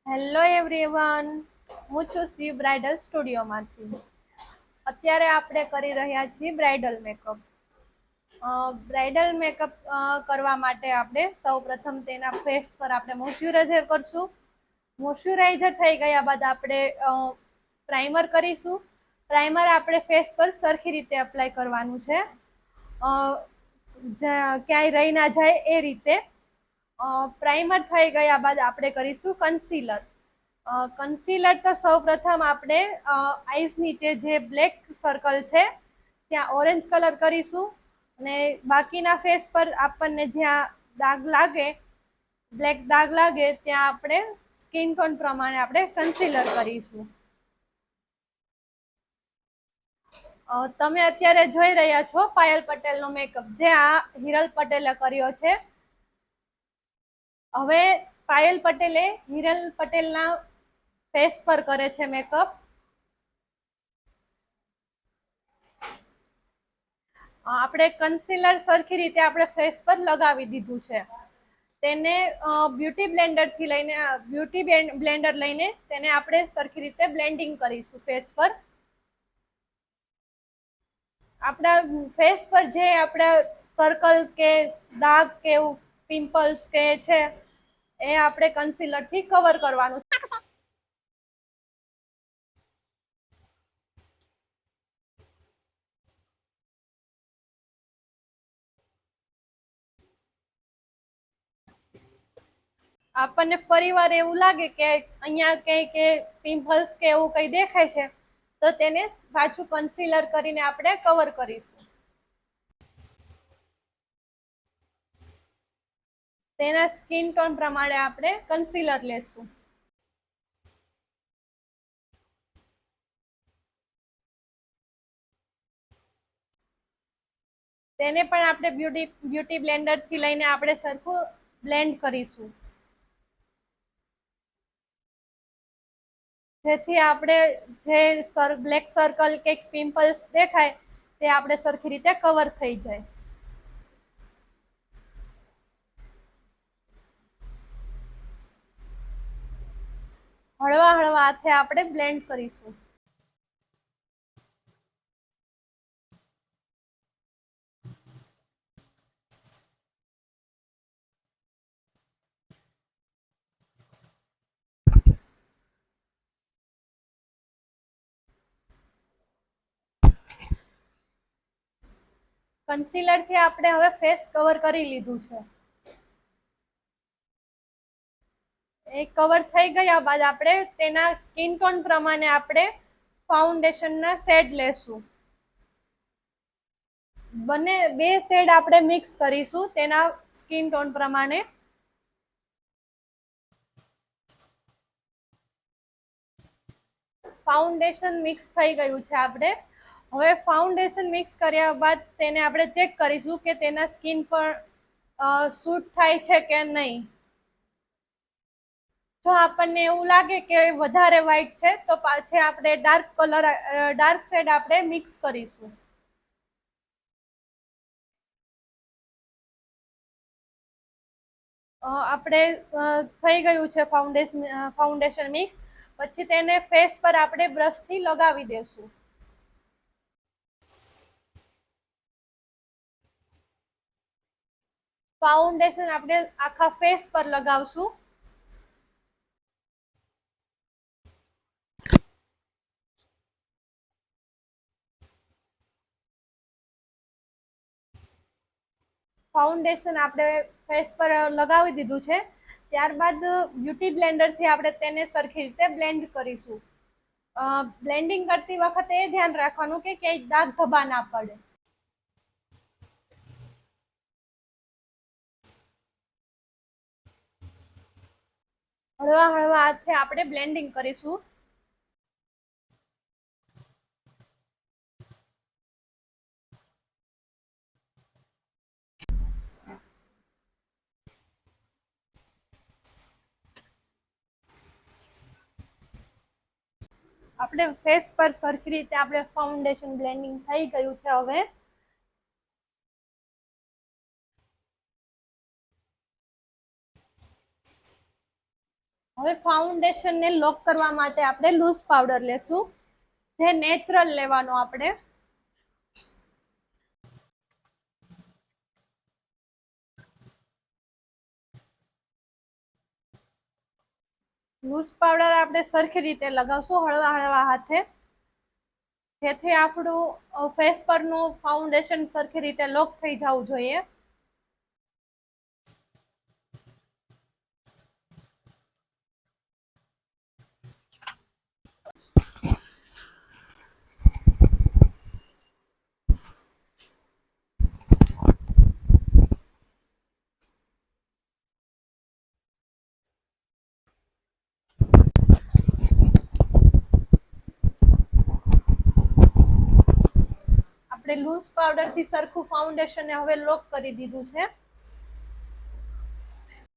Hello everyone, હું છું Shiv bridal સ્ટુડિયોમાંથી. અત્યારે આપણે કરી રહ્યા છીએ બ્રાઇડલ મેકઅપ. બ્રાઇડલ મેકઅપ કરવા માટે આપણે સૌપ્રથમ તેના ફેસ પર આપણે મોઇશ્ચરાઇઝર કરશું. મોઇશ્ચરાઇઝર થઈ ગયા બાદ આપણે પ્રાઇમર કરીશું. પ્રાઇમર આપણે ફેસ પર સરખી રીતે એપ્લાય કરવાનું છે, ક્યાંય રહી ના જાય એ રીતે. પ્રાઇમર થઈ ગયા બાદ આપણે કરીશું કન્સીલર. કન્સીલર તો સૌપ્રથમ આપણે આઈસ નીચે જે બ્લેક સર્કલ છે ત્યાં ઓરેન્જ કલર કરીશું, અને બાકીના ફેસ પર આપણને જ્યાં દાગ લાગે, બ્લેક દાગ લાગે, ત્યાં આપણે સ્કિન ટોન પ્રમાણે આપણે કન્સીલર કરીશું. તમે અત્યારે જોઈ રહ્યા છો પાયલ પટેલનો મેકઅપ, જે આ હિરલ પટેલે કર્યો છે. હવે પાયલ પટેલે હિરલ પટેલના ફેસ પર કરે છે મેકઅપ. આપણે કન્સીલર સરખી રીતે આપણે ફેસ પર લગાવી દીધું છે. તેને બ્યુટી બ્લેન્ડર લઈને તેને આપણે સરખી રીતે બ્લેન્ડિંગ કરીશું ફેસ પર. આપણા ફેસ પર જે આપણા સર્કલ કે દાગ કે એવું પિમ્પલ્સ કે છે, એ આપણે કન્સીલર થી કવર કરવાનું. આપણને ફરીવાર એવું લાગે કે અહીંયા કંઈ કે પિમ્પલ્સ કે એવું કંઈ દેખાય છે, તો તેને પાછું કન્સીલર કરીને આપણે કવર કરીશું. તેના સ્કિન ટોન પ્રમાણે આપણે કન્સીલર લેશું. તેને પણ આપણે બ્યુટી બ્લેન્ડર થી લઈને આપણે સરખું બ્લેન્ડ કરીશું, જેથી આપણે જે બ્લેક સર્કલ કે પિમ્પલ્સ દેખાય તે આપણે સરખી રીતે કવર થઈ જાય. હળવા હળવા હાથે આપણે બ્લેન્ડ કરીશું. કન્સીલર થી આપણે હવે ફેસ કવર કરી લીધું છે. એ કવર થઈ ગયા બાદ આપણે તેના સ્કિન ટોન પ્રમાણે આપણે ફાઉન્ડેશનના શેડ લેશું. બે શેડ આપણે મિક્સ કરીશું તેના સ્કિન ટોન પ્રમાણે. ફાઉન્ડેશન મિક્સ થઈ ગયું છે. આપણે હવે ફાઉન્ડેશન મિક્સ કર્યા બાદ તેને આપણે ચેક કરીશું કે તેના સ્કિન પર સૂટ થાય છે કે નહીં. જો આપણને એવું લાગે કે વધારે વ્હાઈટ છે, તો પાછી આપણે ડાર્ક શેડ આપણે મિક્સ કરીશું. આપણે થઈ ગયું છે ફાઉન્ડેશન મિક્સ. પછી તેને ફેસ પર આપણે બ્રશથી લગાવી દેશું. ફાઉન્ડેશન આપણે આખા ફેસ પર લગાવશું. ફાઉન્ડેશન આપણે ફેસ પર લગાવી દીધું છે. ત્યારબાદ બ્યુટી બ્લેન્ડરથી આપણે તેને સરખી રીતે બ્લેન્ડ કરીશું. બ્લેન્ડિંગ કરતી વખતે એ ધ્યાન રાખવાનું કે ક્યાંય દાગ ધબ્બા ના પડે. હળવા હળવા હાથે આપણે બ્લેન્ડિંગ કરીશું. આપણે ફેસ પર સરખી રીતે આપણે ફાઉન્ડેશન બ્લેન્ડિંગ થઈ ગયું છે. હવે હવે ફાઉન્ડેશનને લોક કરવા માટે આપણે લૂઝ પાવડર લેશું, જે નેચરલ લેવાનો આપણે. લૂઝ પાવડર આપણે સરખી રીતે લગાવશું હળવા હળવા હાથે, જેથી આપણું ફેસ પરનું ફાઉન્ડેશન સરખી રીતે લોક થઈ જવું જોઈએ. આપણે લૂઝ પાવડર થી સરખું ફાઉન્ડેશન હવે લોક કરી દીધું છે.